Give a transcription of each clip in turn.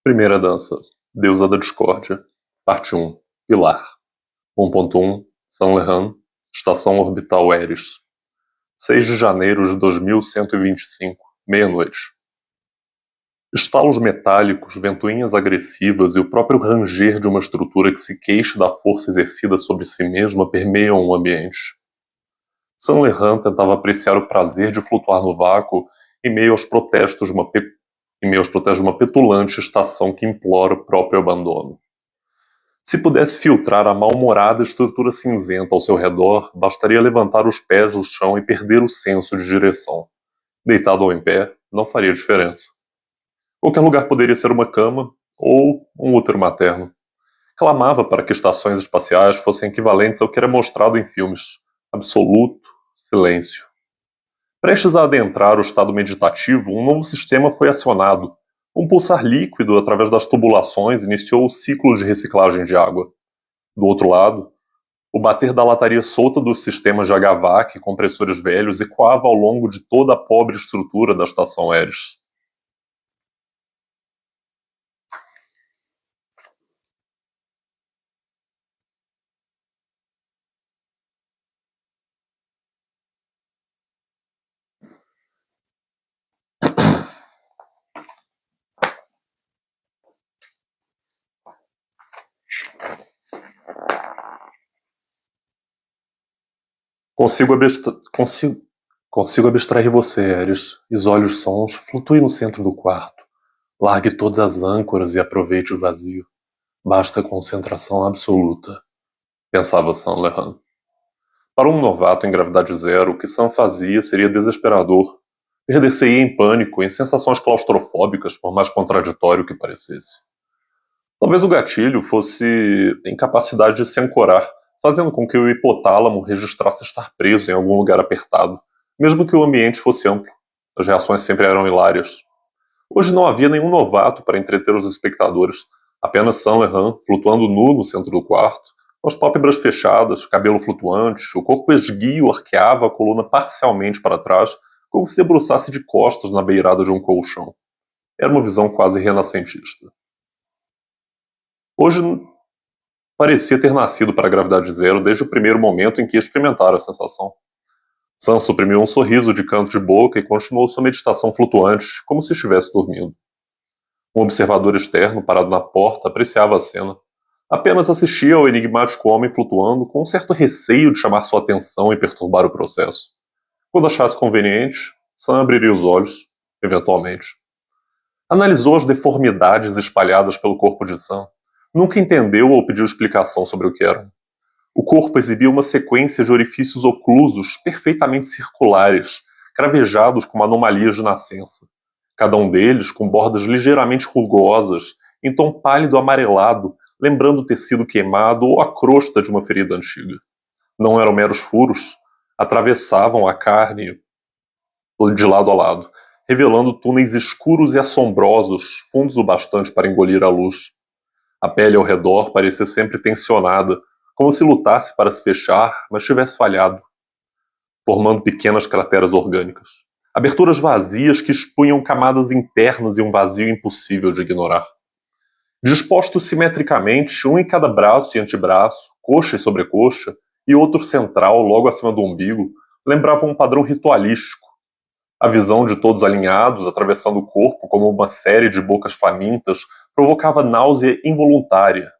Primeira dança, Deusa da Discórdia, Parte 1, Pilar, 1.1, Saint-Laurent, Estação Orbital Eris, 6 de janeiro de 2125, meia-noite. Estalos metálicos, ventoinhas agressivas e o próprio ranger de uma estrutura que se queixa da força exercida sobre si mesma permeiam o ambiente. Saint-Laurent tentava apreciar o prazer de flutuar no vácuo em meio aos protestos de uma petulante estação que implora o próprio abandono. Se pudesse filtrar a mal-humorada estrutura cinzenta ao seu redor, bastaria levantar os pés do chão e perder o senso de direção. Deitado ou em pé, não faria diferença. Qualquer lugar poderia ser uma cama ou um útero materno. Clamava para que estações espaciais fossem equivalentes ao que era mostrado em filmes. Absoluto silêncio. Prestes a adentrar o estado meditativo, um novo sistema foi acionado. Um pulsar líquido através das tubulações iniciou o ciclo de reciclagem de água. Do outro lado, o bater da lataria solta dos sistemas de HVAC e compressores velhos ecoava ao longo de toda a pobre estrutura da estação Eris. Consigo abstrair você, Eris. Isole os sons, flutue no centro do quarto. Largue todas as âncoras e aproveite o vazio. Basta concentração absoluta, pensava Saint-Laurent. Para um novato em gravidade zero, o que Sam fazia seria desesperador. Perder-se-ia em pânico, em sensações claustrofóbicas, por mais contraditório que parecesse. Talvez o gatilho fosse a incapacidade de se ancorar, fazendo com que o hipotálamo registrasse estar preso em algum lugar apertado, mesmo que o ambiente fosse amplo. As reações sempre eram hilárias. Hoje não havia nenhum novato para entreter os espectadores, apenas Saint-Laurent, flutuando nu no centro do quarto, com as pálpebras fechadas, cabelo flutuante, o corpo esguio arqueava a coluna parcialmente para trás, como se debruçasse de costas na beirada de um colchão. Era uma visão quase renascentista. Hoje parecia ter nascido para a gravidade zero desde o primeiro momento em que experimentara a sensação. Sam suprimiu um sorriso de canto de boca e continuou sua meditação flutuante, como se estivesse dormindo. Um observador externo, parado na porta, apreciava a cena. Apenas assistia ao enigmático homem flutuando, com um certo receio de chamar sua atenção e perturbar o processo. Quando achasse conveniente, Sam abriria os olhos, eventualmente. Analisou as deformidades espalhadas pelo corpo de Sam. Nunca entendeu ou pediu explicação sobre o que eram. O corpo exibia uma sequência de orifícios oclusos perfeitamente circulares, cravejados com anomalias de nascença. Cada um deles com bordas ligeiramente rugosas, em tom pálido amarelado, lembrando tecido queimado ou a crosta de uma ferida antiga. Não eram meros furos, atravessavam a carne de lado a lado, revelando túneis escuros e assombrosos, fundos o bastante para engolir a luz. A pele ao redor parecia sempre tensionada, como se lutasse para se fechar, mas tivesse falhado, formando pequenas crateras orgânicas. Aberturas vazias que expunham camadas internas e um vazio impossível de ignorar. Dispostos simetricamente, um em cada braço e antebraço, coxa e sobrecoxa, e outro central, logo acima do umbigo, lembravam um padrão ritualístico. A visão de todos alinhados, atravessando o corpo como uma série de bocas famintas, provocava náusea involuntária.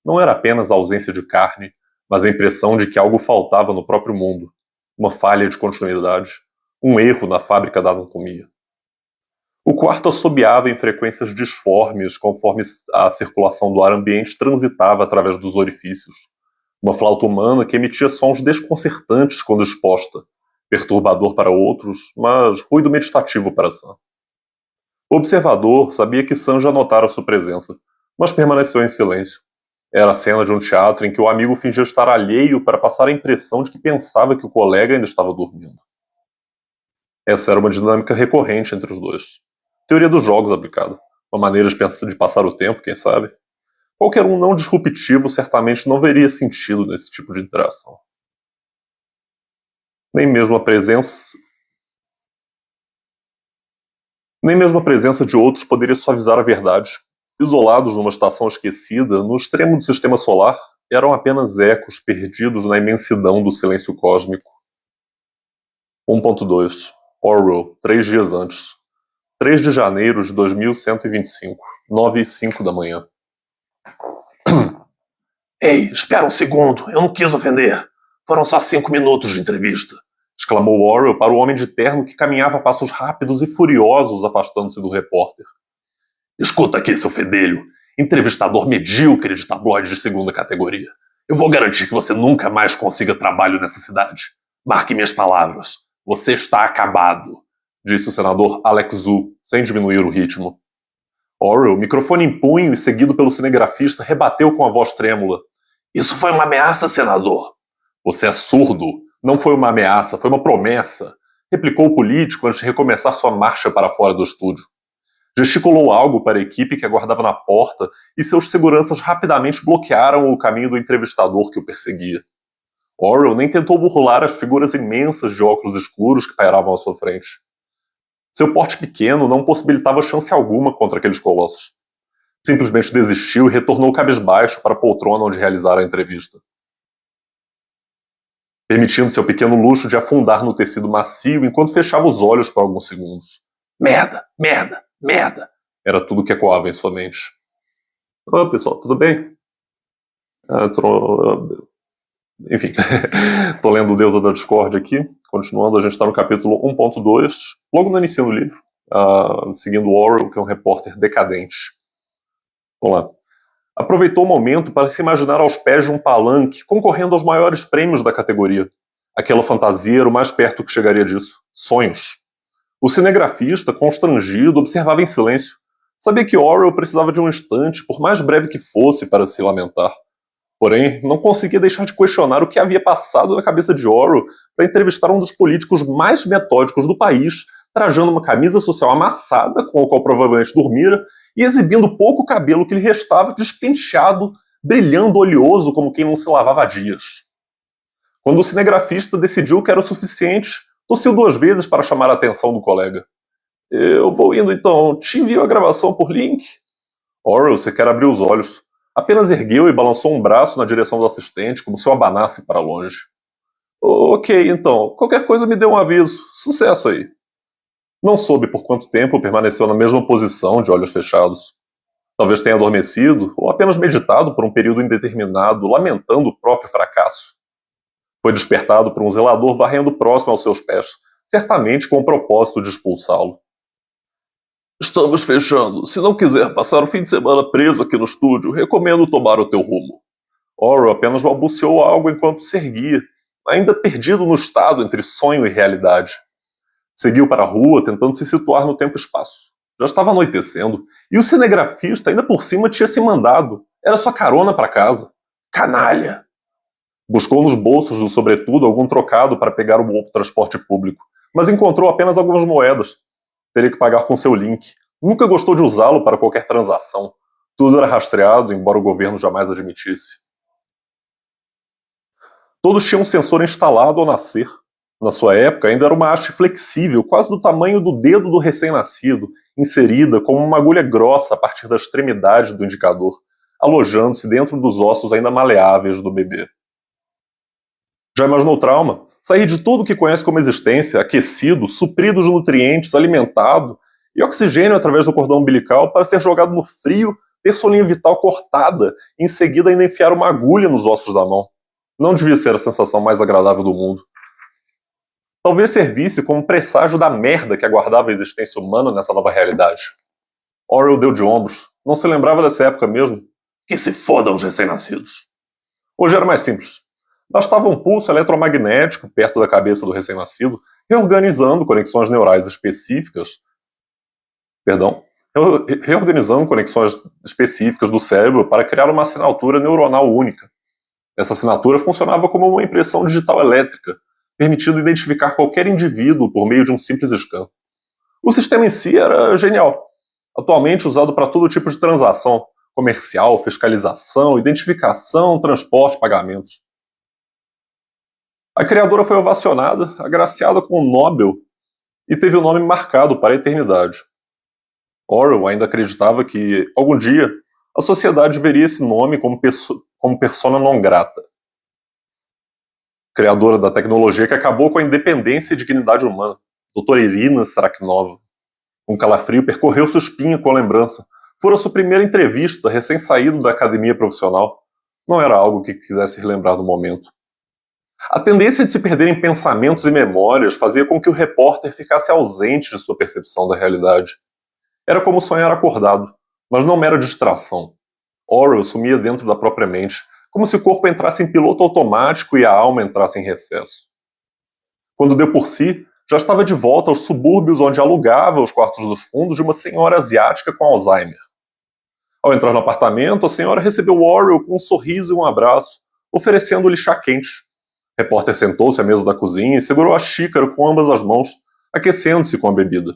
Não era apenas a ausência de carne, mas a impressão de que algo faltava no próprio mundo. Uma falha de continuidade. Um erro na fábrica da anatomia. O quarto assobiava em frequências disformes conforme a circulação do ar ambiente transitava através dos orifícios. Uma flauta humana que emitia sons desconcertantes quando exposta, perturbador para outros, mas ruído meditativo para Sam. O observador sabia que Sam já notara sua presença, mas permaneceu em silêncio. Era a cena de um teatro em que o amigo fingia estar alheio para passar a impressão de que pensava que o colega ainda estava dormindo. Essa era uma dinâmica recorrente entre os dois. Teoria dos jogos aplicada. Uma maneira de passar o tempo, quem sabe? Qualquer um não disruptivo certamente não veria sentido nesse tipo de interação. Nem mesmo a presença de outros poderia suavizar a verdade. isolados numa estação esquecida, no extremo do sistema solar, eram apenas ecos perdidos na imensidão do silêncio cósmico. 1.2 Orwell, 3 dias antes. 3 de janeiro de 2125, 9h05 da manhã. Ei, espera um segundo, eu não quis ofender. Foram só 5 minutos de entrevista. Exclamou Orwell para o homem de terno que caminhava a passos rápidos e furiosos afastando-se do repórter. Escuta aqui, seu fedelho, entrevistador medíocre de tabloide de segunda categoria. Eu vou garantir que você nunca mais consiga trabalho nessa cidade. Marque minhas palavras. Você está acabado, disse o senador Alex Zhu, sem diminuir o ritmo. Orwell, microfone em punho e seguido pelo cinegrafista, rebateu com a voz trêmula. Isso foi uma ameaça, senador. Você é surdo. Não foi uma ameaça, foi uma promessa, replicou o político antes de recomeçar sua marcha para fora do estúdio. Gesticulou algo para a equipe que aguardava na porta e seus seguranças rapidamente bloquearam o caminho do entrevistador que o perseguia. Orwell nem tentou burlar as figuras imensas de óculos escuros que pairavam à sua frente. Seu porte pequeno não possibilitava chance alguma contra aqueles colossos. Simplesmente desistiu e retornou cabisbaixo para a poltrona onde realizara a entrevista, permitindo seu pequeno luxo de afundar no tecido macio enquanto fechava os olhos por alguns segundos. Merda, merda, merda! Era tudo que ecoava em sua mente. Pessoal, tudo bem? Enfim, tô lendo o Deusa da Discord aqui. Continuando, a gente está no capítulo 1.2, logo no início do livro, seguindo Orwell, que é um repórter decadente. Vamos lá. Aproveitou o momento para se imaginar aos pés de um palanque, concorrendo aos maiores prêmios da categoria. Aquela fantasia era o mais perto que chegaria disso. Sonhos. O cinegrafista, constrangido, observava em silêncio. Sabia que Orwell precisava de um instante, por mais breve que fosse, para se lamentar. Porém, não conseguia deixar de questionar o que havia passado na cabeça de Orwell para entrevistar um dos políticos mais metódicos do país, trajando uma camisa social amassada, com a qual provavelmente dormira, e exibindo o pouco cabelo que lhe restava despenteado, brilhando oleoso como quem não se lavava há dias. Quando o cinegrafista decidiu que era o suficiente, tossiu 2 vezes para chamar a atenção do colega. Eu vou indo então, te envio a gravação por link? Orwell sequer abriu os olhos. Apenas ergueu e balançou um braço na direção do assistente, como se o abanasse para longe. Ok, então, qualquer coisa me dê um aviso. Sucesso aí. Não soube por quanto tempo permaneceu na mesma posição, de olhos fechados. Talvez tenha adormecido, ou apenas meditado por um período indeterminado, lamentando o próprio fracasso. Foi despertado por um zelador varrendo próximo aos seus pés, certamente com o propósito de expulsá-lo. Estamos fechando. Se não quiser passar o fim de semana preso aqui no estúdio, recomendo tomar o teu rumo. Orwell apenas balbuciou algo enquanto se erguia, ainda perdido no estado entre sonho e realidade. Seguiu para a rua, tentando se situar no tempo e espaço. Já estava anoitecendo, e o cinegrafista ainda por cima tinha se mandado. Era sua carona para casa. Canalha! Buscou nos bolsos do sobretudo algum trocado para pegar o transporte público, mas encontrou apenas algumas moedas. Teria que pagar com seu link. Nunca gostou de usá-lo para qualquer transação. Tudo era rastreado, embora o governo jamais admitisse. Todos tinham um sensor instalado ao nascer. Na sua época, ainda era uma haste flexível, quase do tamanho do dedo do recém-nascido, inserida como uma agulha grossa a partir da extremidade do indicador, alojando-se dentro dos ossos ainda maleáveis do bebê. Já imaginou o trauma? Sair de tudo que conhece como existência, aquecido, suprido de nutrientes, alimentado, e oxigênio através do cordão umbilical para ser jogado no frio, ter sua linha vital cortada, e em seguida ainda enfiar uma agulha nos ossos da mão. Não devia ser a sensação mais agradável do mundo. Talvez servisse como presságio da merda que aguardava a existência humana nessa nova realidade. Orwell deu de ombros. Não se lembrava dessa época mesmo. Que se fodam os recém-nascidos. Hoje era mais simples. Bastava um pulso eletromagnético perto da cabeça do recém-nascido, reorganizando conexões neurais específicas. Reorganizando conexões específicas do cérebro para criar uma assinatura neuronal única. Essa assinatura funcionava como uma impressão digital elétrica, permitindo identificar qualquer indivíduo por meio de um simples scan. O sistema em si era genial, atualmente usado para todo tipo de transação, comercial, fiscalização, identificação, transporte, pagamentos. A criadora foi ovacionada, agraciada com o Nobel, e teve o nome marcado para a eternidade. Orwell ainda acreditava que, algum dia, a sociedade veria esse nome como persona non grata. Criadora da tecnologia que acabou com a independência e dignidade humana, doutora Irina Saraknova. Um calafrio percorreu sua espinha com a lembrança. Fora sua primeira entrevista, recém-saído da academia profissional. Não era algo que quisesse relembrar no momento. A tendência de se perder em pensamentos e memórias fazia com que o repórter ficasse ausente de sua percepção da realidade. Era como sonhar acordado, mas não mera distração. Orwell sumia dentro da própria mente, como se o corpo entrasse em piloto automático e a alma entrasse em recesso. Quando deu por si, já estava de volta aos subúrbios onde alugava os quartos dos fundos de uma senhora asiática com Alzheimer. Ao entrar no apartamento, a senhora recebeu Orwell com um sorriso e um abraço, oferecendo-lhe chá quente. O repórter sentou-se à mesa da cozinha e segurou a xícara com ambas as mãos, aquecendo-se com a bebida.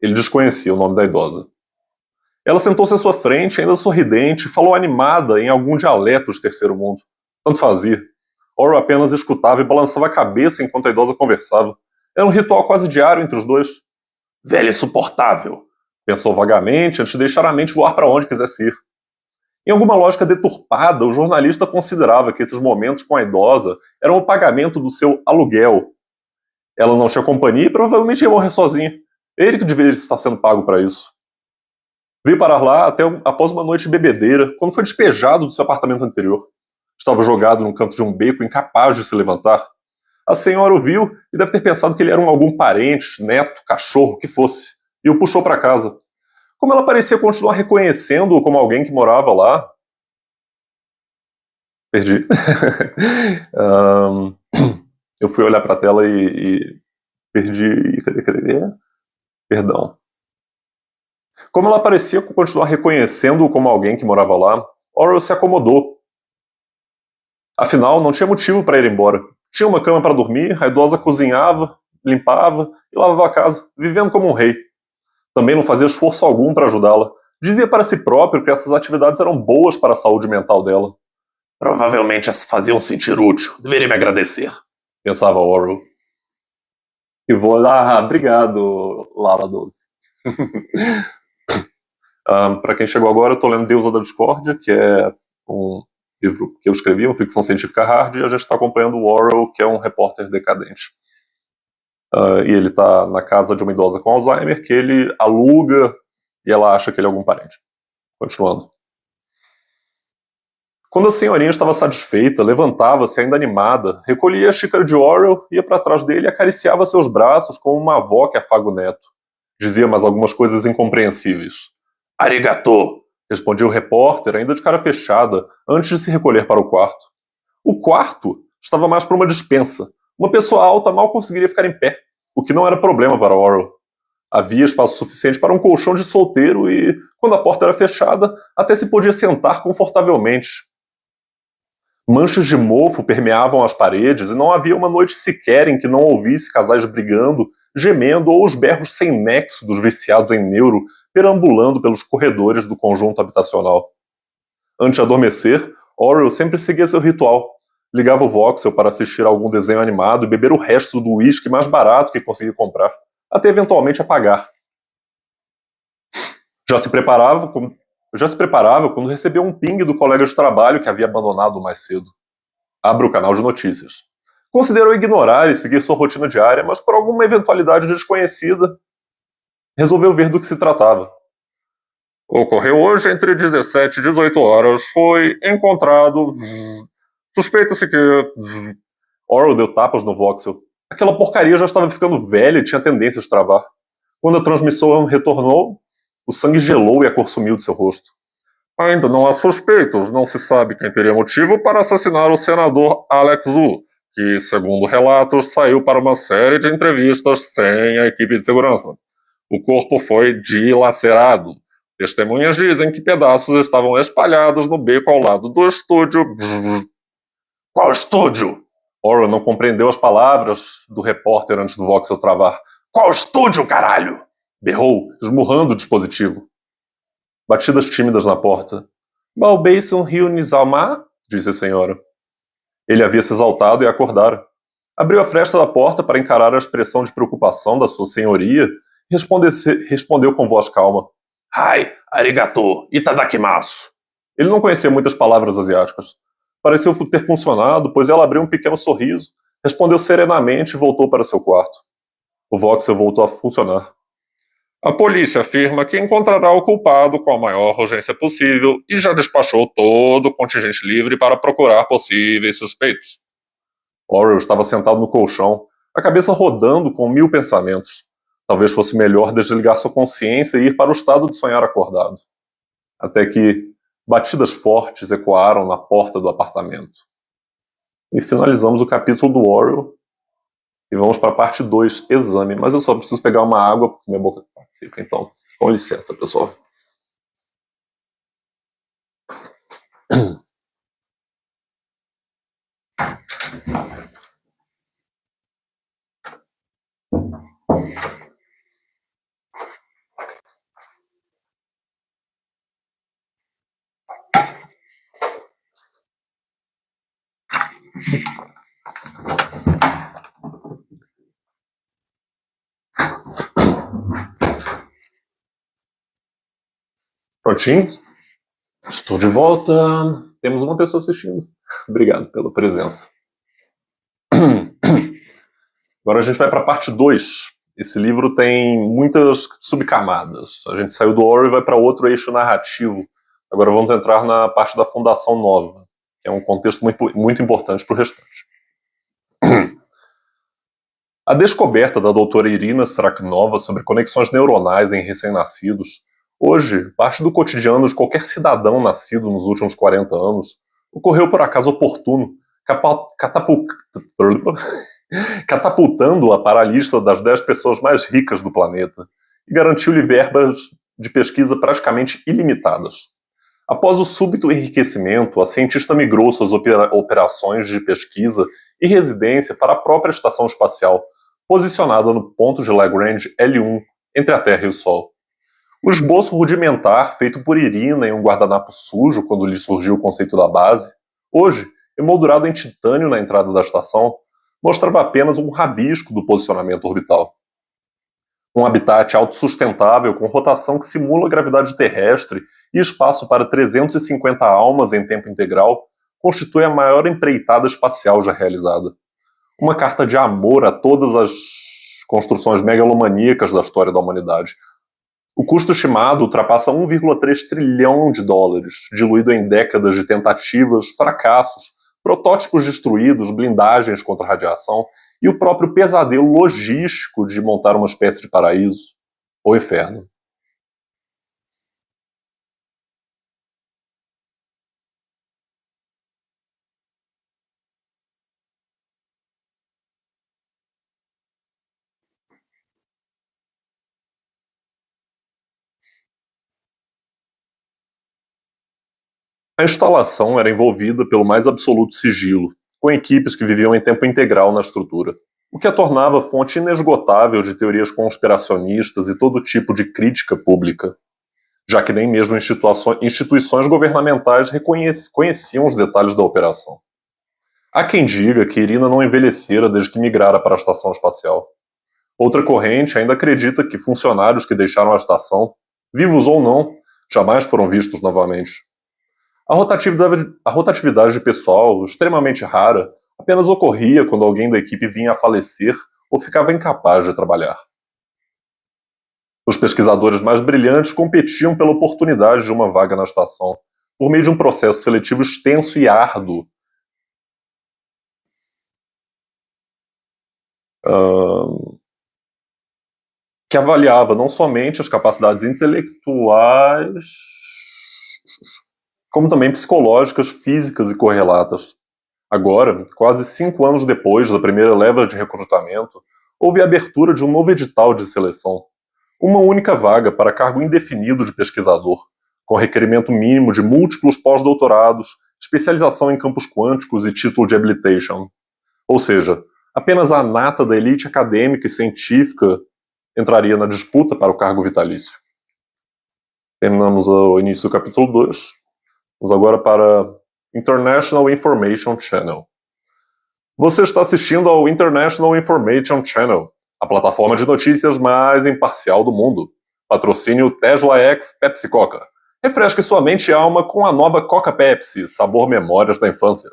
Ele desconhecia o nome da idosa. Ela sentou-se à sua frente, ainda sorridente, e falou animada em algum dialeto de terceiro mundo. Tanto fazia. Orwell apenas escutava e balançava a cabeça enquanto a idosa conversava. Era um ritual quase diário entre os dois. Velha insuportável, pensou vagamente antes de deixar a mente voar para onde quisesse ir. Em alguma lógica deturpada, o jornalista considerava que esses momentos com a idosa eram o pagamento do seu aluguel. Ela não tinha companhia e provavelmente ia morrer sozinha. Ele que deveria estar sendo pago para isso. Veio parar lá até após uma noite de bebedeira, quando foi despejado do seu apartamento anterior. Estava jogado num canto de um beco, incapaz de se levantar. A senhora o viu e deve ter pensado que ele era algum parente, neto, cachorro, que fosse, e o puxou para casa. Como ela parecia continuar reconhecendo-o como alguém que morava lá... Perdi. Eu fui olhar para a tela e perdi... Cadê? Perdão. Como ela parecia continuar reconhecendo-o como alguém que morava lá, Orwell se acomodou. Afinal, não tinha motivo para ir embora. Tinha uma cama para dormir, a idosa cozinhava, limpava e lavava a casa, vivendo como um rei. Também não fazia esforço algum para ajudá-la. Dizia para si próprio que essas atividades eram boas para a saúde mental dela. Provavelmente as faziam sentir útil. Deveria me agradecer, pensava Orwell. E vou lá, obrigado, Lala Doce. Para quem chegou agora, eu estou lendo Deusa da Discórdia, que é um livro que eu escrevi, uma ficção científica hard, e a gente está acompanhando o Orwell, que é um repórter decadente. E ele está na casa de uma idosa com Alzheimer, que ele aluga e ela acha que ele é algum parente. Continuando. Quando a senhorinha estava satisfeita, levantava-se ainda animada, recolhia a xícara de Orwell, ia para trás dele e acariciava seus braços como uma avó que afaga o neto. Dizia mais algumas coisas incompreensíveis. Arigatô, respondia o repórter, ainda de cara fechada, antes de se recolher para o quarto. O quarto estava mais para uma despensa. Uma pessoa alta mal conseguiria ficar em pé, o que não era problema para Orwell. Havia espaço suficiente para um colchão de solteiro e, quando a porta era fechada, até se podia sentar confortavelmente. Manchas de mofo permeavam as paredes e não havia uma noite sequer em que não ouvisse casais brigando, gemendo ou os berros sem nexo dos viciados em neuro perambulando pelos corredores do conjunto habitacional. Antes de adormecer, Orwell sempre seguia seu ritual. Ligava o Voxel para assistir a algum desenho animado e beber o resto do uísque mais barato que conseguia comprar, até eventualmente apagar. Já se preparava quando recebeu um ping do colega de trabalho que havia abandonado mais cedo. Abra o canal de notícias. Considerou ignorar e seguir sua rotina diária, mas por alguma eventualidade desconhecida, resolveu ver do que se tratava. Ocorreu hoje entre 17 e 18 horas. Foi encontrado... Suspeita-se que... Orwell deu tapas no Voxel. Aquela porcaria já estava ficando velha e tinha tendência de travar. Quando a transmissão retornou, o sangue gelou e a cor sumiu de seu rosto. Ainda não há suspeitos. Não se sabe quem teria motivo para assassinar o senador Alex Wu, que, segundo relatos, saiu para uma série de entrevistas sem a equipe de segurança. O corpo foi dilacerado. Testemunhas dizem que pedaços estavam espalhados no beco ao lado do estúdio. Qual estúdio? Orwell não compreendeu as palavras do repórter antes do Voxel travar. Qual estúdio, caralho? Berrou, esmurrando o dispositivo. Batidas tímidas na porta. Balbeisun Rio Nizalma? Disse a senhora. Ele havia se exaltado e acordara. Abriu a fresta da porta para encarar a expressão de preocupação da sua senhoria e respondeu com voz calma. Hai, arigato, itadakimasu. Ele não conhecia muitas palavras asiáticas. Pareceu ter funcionado, pois ela abriu um pequeno sorriso, respondeu serenamente e voltou para seu quarto. O voxel voltou a funcionar. A polícia afirma que encontrará o culpado com a maior urgência possível e já despachou todo o contingente livre para procurar possíveis suspeitos. Orwell estava sentado no colchão, a cabeça rodando com 1000 pensamentos. Talvez fosse melhor desligar sua consciência e ir para o estado de sonhar acordado. Até que batidas fortes ecoaram na porta do apartamento. E finalizamos o capítulo do Orwell. E vamos para a parte 2, exame. Mas eu só preciso pegar uma água, porque minha boca participa. Então, com licença, pessoal. Prontinho? Estou de volta. Temos uma pessoa assistindo. Obrigado pela presença. Agora a gente vai para a parte 2. Esse livro tem muitas subcamadas. A gente saiu do Orwell e vai para outro eixo narrativo. Agora vamos entrar na parte da Fundação Nova, que é um contexto muito importante para o restante. A descoberta da doutora Irina Sraknova sobre conexões neuronais em recém-nascidos, hoje, parte do cotidiano de qualquer cidadão nascido nos últimos 40 anos, ocorreu por acaso oportuno, catapultando-a para a lista das 10 pessoas mais ricas do planeta e garantiu-lhe verbas de pesquisa praticamente ilimitadas. Após o súbito enriquecimento, a cientista migrou suas operações de pesquisa e residência para a própria estação espacial, posicionada no ponto de Lagrange L1, entre a Terra e o Sol. O esboço rudimentar, feito por Irina em um guardanapo sujo quando lhe surgiu o conceito da base, hoje, emoldurado em titânio na entrada da estação, mostrava apenas um rabisco do posicionamento orbital. Um habitat autossustentável com rotação que simula a gravidade terrestre e espaço para 350 almas em tempo integral constitui a maior empreitada espacial já realizada. Uma carta de amor a todas as construções megalomaníacas da história da humanidade. O custo estimado ultrapassa 1,3 trilhão de dólares, diluído em décadas de tentativas, fracassos, protótipos destruídos, blindagens contra a radiação e o próprio pesadelo logístico de montar uma espécie de paraíso ou inferno. A instalação era envolvida pelo mais absoluto sigilo, com equipes que viviam em tempo integral na estrutura, o que a tornava fonte inesgotável de teorias conspiracionistas e todo tipo de crítica pública, já que nem mesmo instituições governamentais conheciam os detalhes da operação. Há quem diga que Irina não envelhecera desde que migrara para a estação espacial. Outra corrente ainda acredita que funcionários que deixaram a estação, vivos ou não, jamais foram vistos novamente. A rotatividade de pessoal, extremamente rara, apenas ocorria quando alguém da equipe vinha a falecer ou ficava incapaz de trabalhar. Os pesquisadores mais brilhantes competiam pela oportunidade de uma vaga na estação, por meio de um processo seletivo extenso e árduo. Que avaliava não somente as capacidades intelectuais, como também psicológicas, físicas e correlatas. Agora, quase 5 anos depois da primeira leva de recrutamento, houve a abertura de um novo edital de seleção. Uma única vaga para cargo indefinido de pesquisador, com requerimento mínimo de múltiplos pós-doutorados, especialização em campos quânticos e título de habilitation. Ou seja, apenas a nata da elite acadêmica e científica entraria na disputa para o cargo vitalício. Terminamos o início do capítulo 2. Vamos agora para International Information Channel. Você está assistindo ao International Information Channel, a plataforma de notícias mais imparcial do mundo. Patrocínio Tesla X Pepsi Coca. Refresque sua mente e alma com a nova Coca Pepsi, sabor memórias da infância.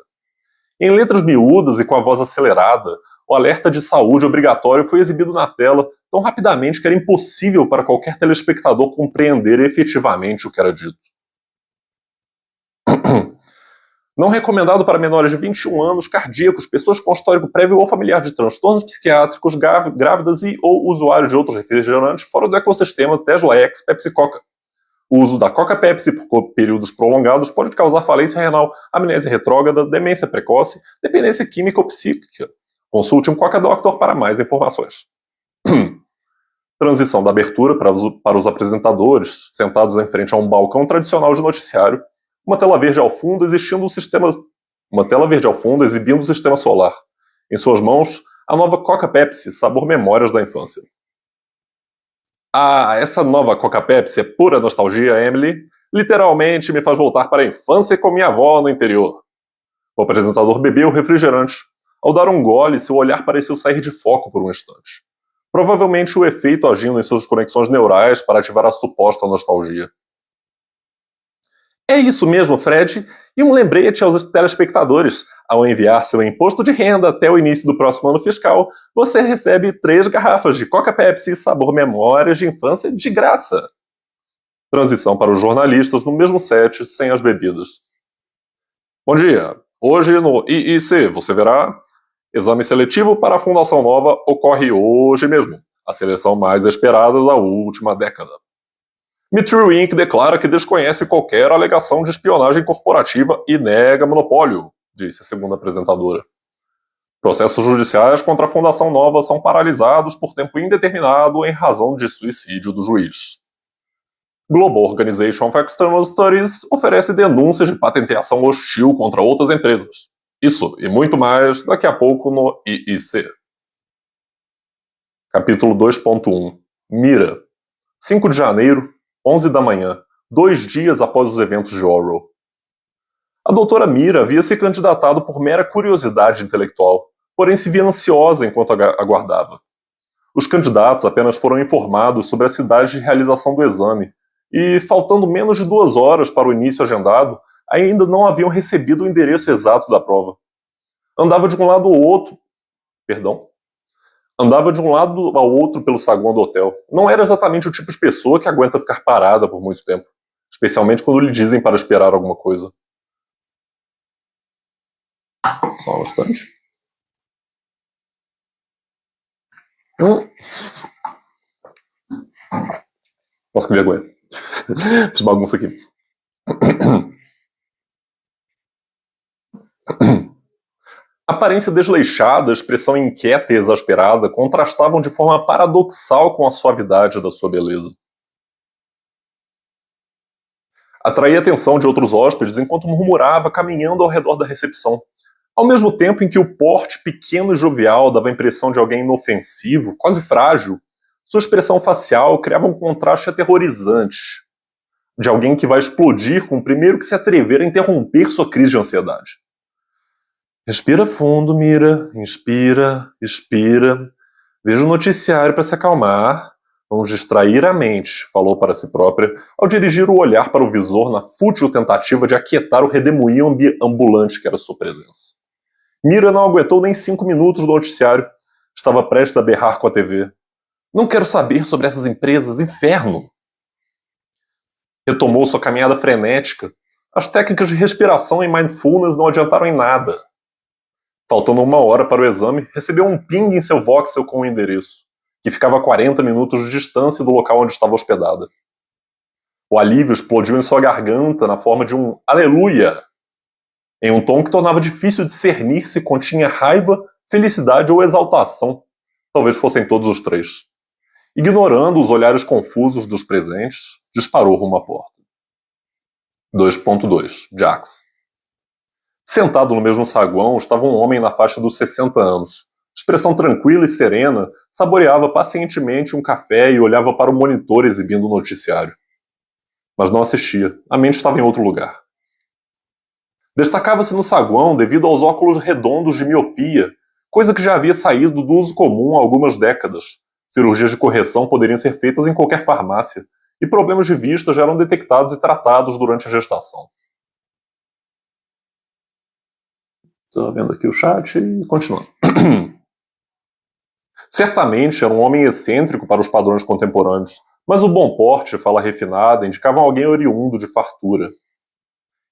Em letras miúdas e com a voz acelerada, o alerta de saúde obrigatório foi exibido na tela tão rapidamente que era impossível para qualquer telespectador compreender efetivamente o que era dito. Não recomendado para menores de 21 anos, cardíacos, pessoas com histórico prévio ou familiar de transtornos psiquiátricos, grávidas e ou usuários de outros refrigerantes fora do ecossistema Tesla X Pepsi Coca. O uso da Coca Pepsi por períodos prolongados pode causar falência renal, amnésia retrógrada, demência precoce, dependência química ou psíquica. Consulte um Coca Doctor para mais informações. Transição da abertura para os apresentadores, sentados em frente a um balcão tradicional de noticiário, uma tela verde ao fundo exibindo o sistema solar. Em suas mãos, a nova Coca Pepsi, sabor memórias da infância. Ah, essa nova Coca Pepsi é pura nostalgia, Emily. Literalmente me faz voltar para a infância com minha avó no interior. O apresentador bebeu o refrigerante. Ao dar um gole, seu olhar pareceu sair de foco por um instante. Provavelmente o efeito agindo em suas conexões neurais para ativar a suposta nostalgia. É isso mesmo, Fred, e um lembrete aos telespectadores. Ao enviar seu imposto de renda até o início do próximo ano fiscal, você recebe 3 garrafas de Coca Pepsi sabor memórias de infância de graça. Transição para os jornalistas no mesmo set, sem as bebidas. Bom dia. Hoje no IIC você verá: exame seletivo para a Fundação Nova ocorre hoje mesmo. A seleção mais esperada da última década. Mitru Inc. declara que desconhece qualquer alegação de espionagem corporativa e nega monopólio, disse a segunda apresentadora. Processos judiciais contra a Fundação Nova são paralisados por tempo indeterminado em razão de suicídio do juiz. Global Organization of External Studies oferece denúncias de patenteação hostil contra outras empresas. Isso e muito mais daqui a pouco no IIC. Capítulo 2.1 Mira. 5 de janeiro, 11 da manhã, 2 dias após os eventos de Orwell. A doutora Mira havia se candidatado por mera curiosidade intelectual, porém se via ansiosa enquanto aguardava. Os candidatos apenas foram informados sobre a cidade de realização do exame e, faltando menos de 2 horas para o início agendado, ainda não haviam recebido o endereço exato da prova. Andava de um lado ao outro pelo saguão do hotel. Não era exatamente o tipo de pessoa que aguenta ficar parada por muito tempo, especialmente quando lhe dizem para esperar alguma coisa. Só um instante. Nossa, que vergonha. Fiz bagunça aqui. Aparência desleixada, expressão inquieta e exasperada contrastavam de forma paradoxal com a suavidade da sua beleza. Atraía a atenção de outros hóspedes enquanto murmurava caminhando ao redor da recepção, ao mesmo tempo em que o porte pequeno e jovial dava a impressão de alguém inofensivo, quase frágil. Sua expressão facial criava um contraste aterrorizante, de alguém que vai explodir com o primeiro que se atrever a interromper sua crise de ansiedade. Respira fundo, Mira. Inspira, expira. Veja o noticiário para se acalmar. Vamos distrair a mente, falou para si própria, ao dirigir o olhar para o visor na fútil tentativa de aquietar o redemoinho ambulante que era sua presença. Mira não aguentou nem 5 minutos do noticiário. Estava prestes a berrar com a TV. Não quero saber sobre essas empresas, inferno! Retomou sua caminhada frenética. As técnicas de respiração e mindfulness não adiantaram em nada. Faltando 1 hora para o exame, recebeu um ping em seu voxel com o endereço, que ficava a 40 minutos de distância do local onde estava hospedada. O alívio explodiu em sua garganta na forma de um aleluia, em um tom que tornava difícil discernir se continha raiva, felicidade ou exaltação. Talvez fossem todos os 3. Ignorando os olhares confusos dos presentes, disparou rumo à porta. 2.2 Jax. Sentado no mesmo saguão estava um homem na faixa dos 60 anos. Expressão tranquila e serena, saboreava pacientemente um café e olhava para o monitor exibindo o noticiário. Mas não assistia, a mente estava em outro lugar. Destacava-se no saguão devido aos óculos redondos de miopia, coisa que já havia saído do uso comum há algumas décadas, Cirurgias de correção poderiam ser feitas em qualquer farmácia, e problemas de vista já eram detectados e tratados durante a gestação. Estou vendo aqui o chat e continuando. Certamente era um homem excêntrico para os padrões contemporâneos, mas o bom porte e fala refinada indicavam alguém oriundo de fartura.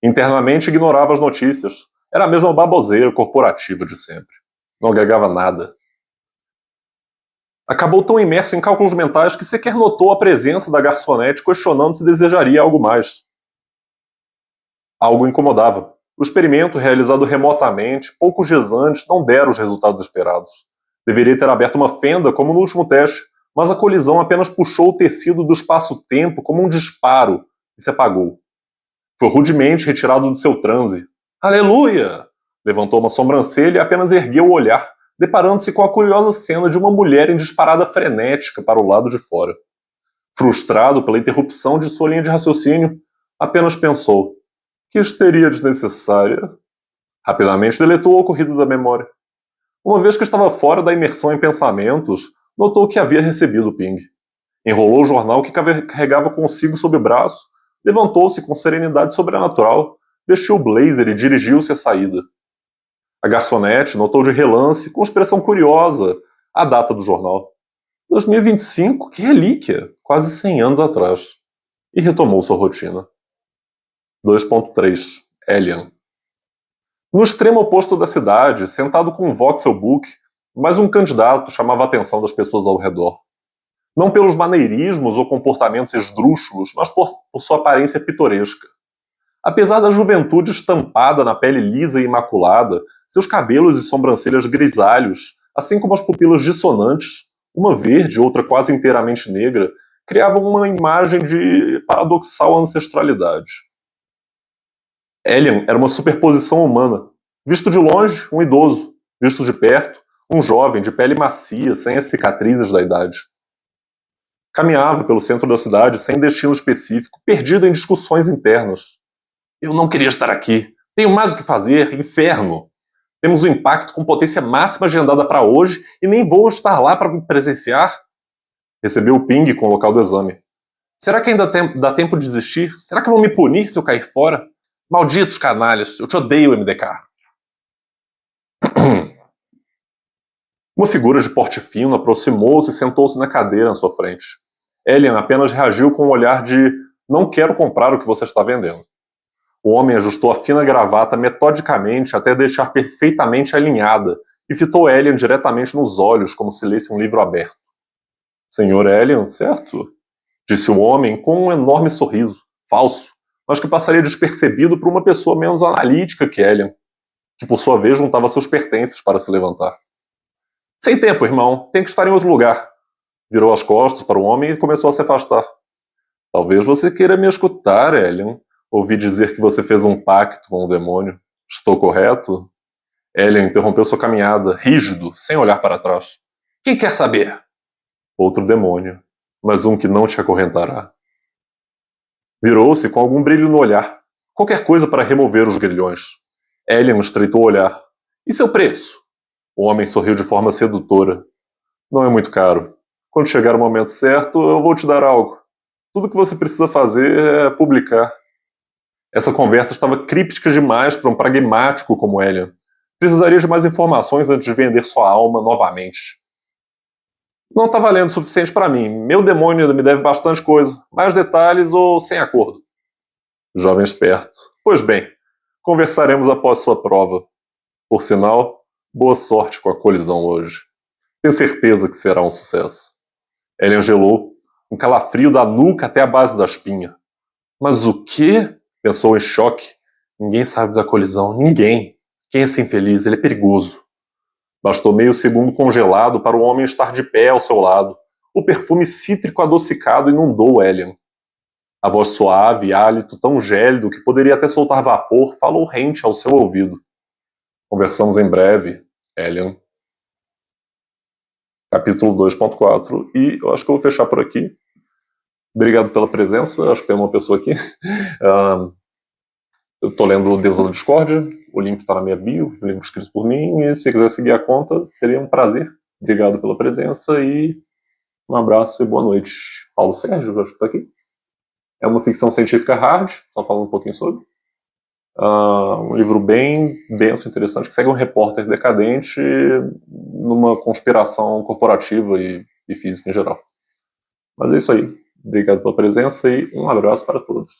Internamente ignorava as notícias. Era a mesma baboseira corporativa de sempre. Não agregava nada. Acabou tão imerso em cálculos mentais que sequer notou a presença da garçonete, questionando se desejaria algo mais. Algo incomodava. O experimento, realizado remotamente, poucos dias antes, não dera os resultados esperados. Deveria ter aberto uma fenda, como no último teste, mas a colisão apenas puxou o tecido do espaço-tempo como um disparo e se apagou. Foi rudemente retirado do seu transe. Aleluia! Levantou uma sobrancelha e apenas ergueu o olhar, deparando-se com a curiosa cena de uma mulher em disparada frenética para o lado de fora. Frustrado pela interrupção de sua linha de raciocínio, apenas pensou: que histeria desnecessária. Rapidamente deletou o ocorrido da memória. Uma vez que estava fora da imersão em pensamentos, notou que havia recebido o ping. Enrolou o jornal que carregava consigo sob o braço, levantou-se com serenidade sobrenatural, vestiu o blazer e dirigiu-se à saída. A garçonete notou de relance, com expressão curiosa, a data do jornal. 2025, que relíquia! Quase 100 anos atrás. E retomou sua rotina. 2.3. Alien. No extremo oposto da cidade, sentado com um voxelbook, mais um candidato chamava a atenção das pessoas ao redor. Não pelos maneirismos ou comportamentos esdrúxulos, mas por sua aparência pitoresca. Apesar da juventude estampada na pele lisa e imaculada, seus cabelos e sobrancelhas grisalhos, assim como as pupilas dissonantes, uma verde e outra quase inteiramente negra, criavam uma imagem de paradoxal ancestralidade. Alien era uma superposição humana. Visto de longe, um idoso. Visto de perto, um jovem de pele macia, sem as cicatrizes da idade. Caminhava pelo centro da cidade sem destino específico, perdido em discussões internas. Eu não queria estar aqui. Tenho mais o que fazer. Inferno. Temos um impacto com potência máxima agendada para hoje e nem vou estar lá para presenciar. Recebeu o ping com o local do exame. Será que ainda dá tempo de desistir? Será que vão me punir se eu cair fora? Malditos canalhas, eu te odeio, MDK. Uma figura de porte fino aproximou-se e sentou-se na cadeira à sua frente. Alien apenas reagiu com um olhar de não quero comprar o que você está vendendo. O homem ajustou a fina gravata metodicamente até deixar perfeitamente alinhada e fitou Alien diretamente nos olhos como se lesse um livro aberto. Senhor Alien, certo? Disse o homem com um enorme sorriso, falso, mas que passaria despercebido por uma pessoa menos analítica que Alien, que por sua vez juntava seus pertences para se levantar. Sem tempo, irmão, tem que estar em outro lugar. Virou as costas para o homem e começou a se afastar. Talvez você queira me escutar, Alien. Ouvi dizer que você fez um pacto com o demônio. Estou correto? Alien interrompeu sua caminhada, rígido, sem olhar para trás. Quem quer saber? Outro demônio, mas um que não te acorrentará. Virou-se com algum brilho no olhar. Qualquer coisa para remover os grilhões. Alien estreitou o olhar. E seu preço? O homem sorriu de forma sedutora. Não é muito caro. Quando chegar o momento certo, eu vou te dar algo. Tudo que você precisa fazer é publicar. Essa conversa estava críptica demais para um pragmático como Alien. Precisaria de mais informações antes de vender sua alma novamente. Não está valendo o suficiente para mim. Meu demônio me deve bastante coisa. Mais detalhes ou sem acordo? Jovem esperto. Pois bem, conversaremos após sua prova. Por sinal, boa sorte com a colisão hoje. Tenho certeza que será um sucesso. Alien gelou, um calafrio da nuca até a base da espinha. Mas o quê? Pensou em choque. Ninguém sabe da colisão. Ninguém. Quem é esse infeliz? Ele é perigoso. Bastou meio segundo congelado para o homem estar de pé ao seu lado. O perfume cítrico adocicado inundou Alien. A voz suave e hálito tão gélido que poderia até soltar vapor falou rente ao seu ouvido. Conversamos em breve, Alien. Capítulo 2.4. E eu acho que eu vou fechar por aqui. Obrigado pela presença. Acho que tem uma pessoa aqui. Eu estou lendo o Deus da Discórdia. O link está na minha bio, o link escrito por mim. E se quiser seguir a conta, seria um prazer. Obrigado pela presença e Um abraço e boa noite. Paulo Sérgio, acho que está aqui. É uma ficção científica hard, só falando um pouquinho sobre. Um livro bem denso, interessante, que segue um repórter decadente numa conspiração corporativa e física em geral. Mas é isso aí. Obrigado pela presença e um abraço para todos.